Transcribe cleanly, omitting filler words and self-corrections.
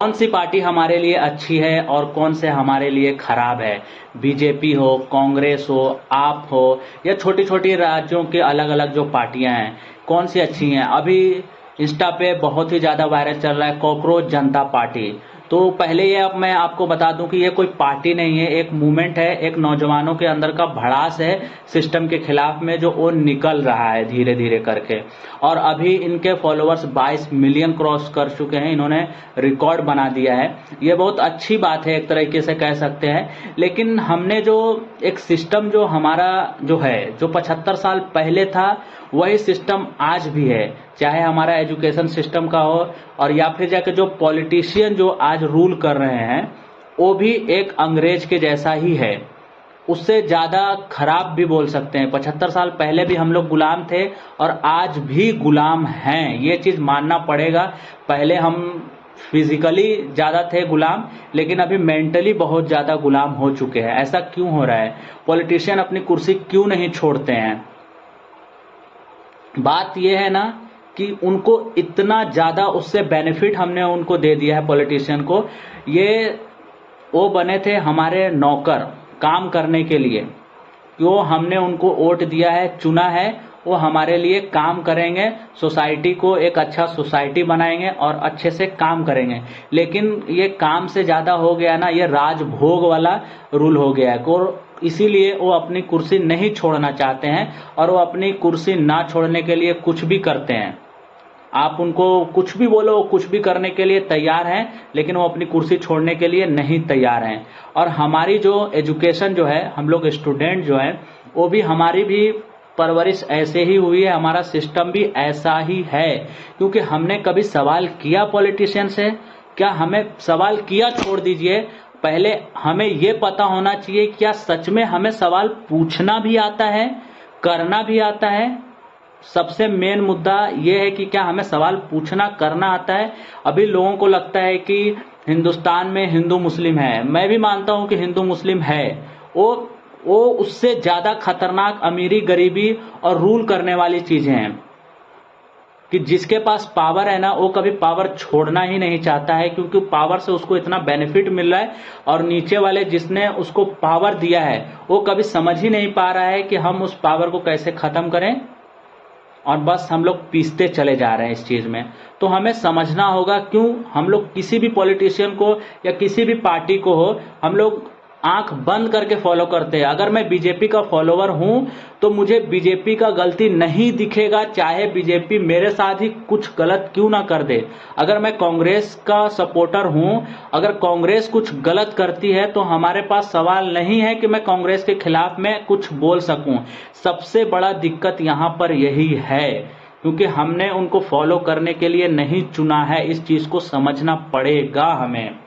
कौन सी पार्टी हमारे लिए अच्छी है और कौन से हमारे लिए खराब है। बीजेपी हो, कांग्रेस हो, आप हो, या छोटी छोटी राज्यों के अलग अलग जो पार्टियां हैं, कौन सी अच्छी हैं। अभी इंस्टा पे बहुत ही ज़्यादा वायरल चल रहा है कॉकरोच जनता पार्टी। तो पहले ये अब मैं आपको बता दूं कि ये कोई पार्टी नहीं है, एक मूवमेंट है, एक नौजवानों के अंदर का भड़ास है सिस्टम के खिलाफ में, जो वो निकल रहा है धीरे धीरे करके। और अभी इनके फॉलोअर्स 22 मिलियन क्रॉस कर चुके हैं, इन्होंने रिकॉर्ड बना दिया है। ये बहुत अच्छी बात है, एक तरीके से कह सकते हैं। लेकिन हमने जो एक सिस्टम जो हमारा जो है, जो 75 साल पहले था, वही सिस्टम आज भी है, चाहे हमारा एजुकेशन सिस्टम का हो, और या फिर जाके जो पॉलिटिशियन जो आज रूल कर रहे हैं, वो भी एक अंग्रेज के जैसा ही है, उससे ज्यादा खराब भी बोल सकते हैं। 75 साल पहले भी हम लोग गुलाम थे और आज भी गुलाम हैं, ये चीज मानना पड़ेगा। पहले हम फिजिकली ज्यादा थे गुलाम, लेकिन अभी मेंटली बहुत ज्यादा गुलाम हो चुके हैं। ऐसा क्यों हो रहा है? पॉलिटिशियन अपनी कुर्सी क्यों नहीं छोड़ते हैं? बात यह है ना कि उनको इतना ज्यादा उससे बेनिफिट हमने उनको दे दिया है पॉलिटिशियन को। ये वो बने थे हमारे नौकर काम करने के लिए, जो हमने उनको वोट दिया है, चुना है, वो हमारे लिए काम करेंगे, सोसाइटी को एक अच्छा सोसाइटी बनाएंगे और अच्छे से काम करेंगे। लेकिन ये काम से ज्यादा हो गया ना, ये राजभोग वाला रूल हो गया है। और इसीलिए वो अपनी कुर्सी नहीं छोड़ना चाहते हैं, और वो अपनी कुर्सी ना छोड़ने के लिए कुछ भी करते हैं। आप उनको कुछ भी बोलो, कुछ भी करने के लिए तैयार हैं, लेकिन वो अपनी कुर्सी छोड़ने के लिए नहीं तैयार हैं। और हमारी जो एजुकेशन जो है, हम लोग स्टूडेंट जो है, वो भी हमारी भी परवरिश ऐसे ही हुई है, हमारा सिस्टम भी ऐसा ही है। क्योंकि हमने कभी सवाल किया पॉलिटिशियन से? क्या हमें सवाल किया? छोड़ दीजिए, पहले हमें ये पता होना चाहिए क्या सच में हमें सवाल पूछना भी आता है, करना भी आता है। सबसे मेन मुद्दा ये है कि क्या हमें सवाल पूछना, करना आता है। अभी लोगों को लगता है कि हिंदुस्तान में हिंदू मुस्लिम है, मैं भी मानता हूं कि हिंदू मुस्लिम है। वो उससे ज्यादा खतरनाक अमीरी, गरीबी और रूल करने वाली चीजें हैं कि जिसके पास पावर है ना, वो कभी पावर छोड़ना ही नहीं चाहता है, क्योंकि पावर से उसको इतना बेनिफिट मिल रहा है। और नीचे वाले जिसने उसको पावर दिया है, वो कभी समझ ही नहीं पा रहा है कि हम उस पावर को कैसे खत्म करें, और बस हम लोग पीसते चले जा रहे हैं इस चीज में। तो हमें समझना होगा क्यों हम लोग किसी भी पॉलिटिशियन को या किसी भी पार्टी को हो, हम लोग आंख बंद करके फॉलो करते हैं। अगर मैं बीजेपी का फॉलोवर हूं तो मुझे बीजेपी का गलती नहीं दिखेगा, चाहे बीजेपी मेरे साथ ही कुछ गलत क्यों ना कर दे। अगर मैं कांग्रेस का सपोर्टर हूं, अगर कांग्रेस कुछ गलत करती है तो हमारे पास सवाल नहीं है कि मैं कांग्रेस के खिलाफ में कुछ बोल सकूं। सबसे बड़ा दिक्कत यहां पर यही है, क्योंकि हमने उनको फॉलो करने के लिए नहीं चुना है। इस चीज को समझना पड़ेगा हमें।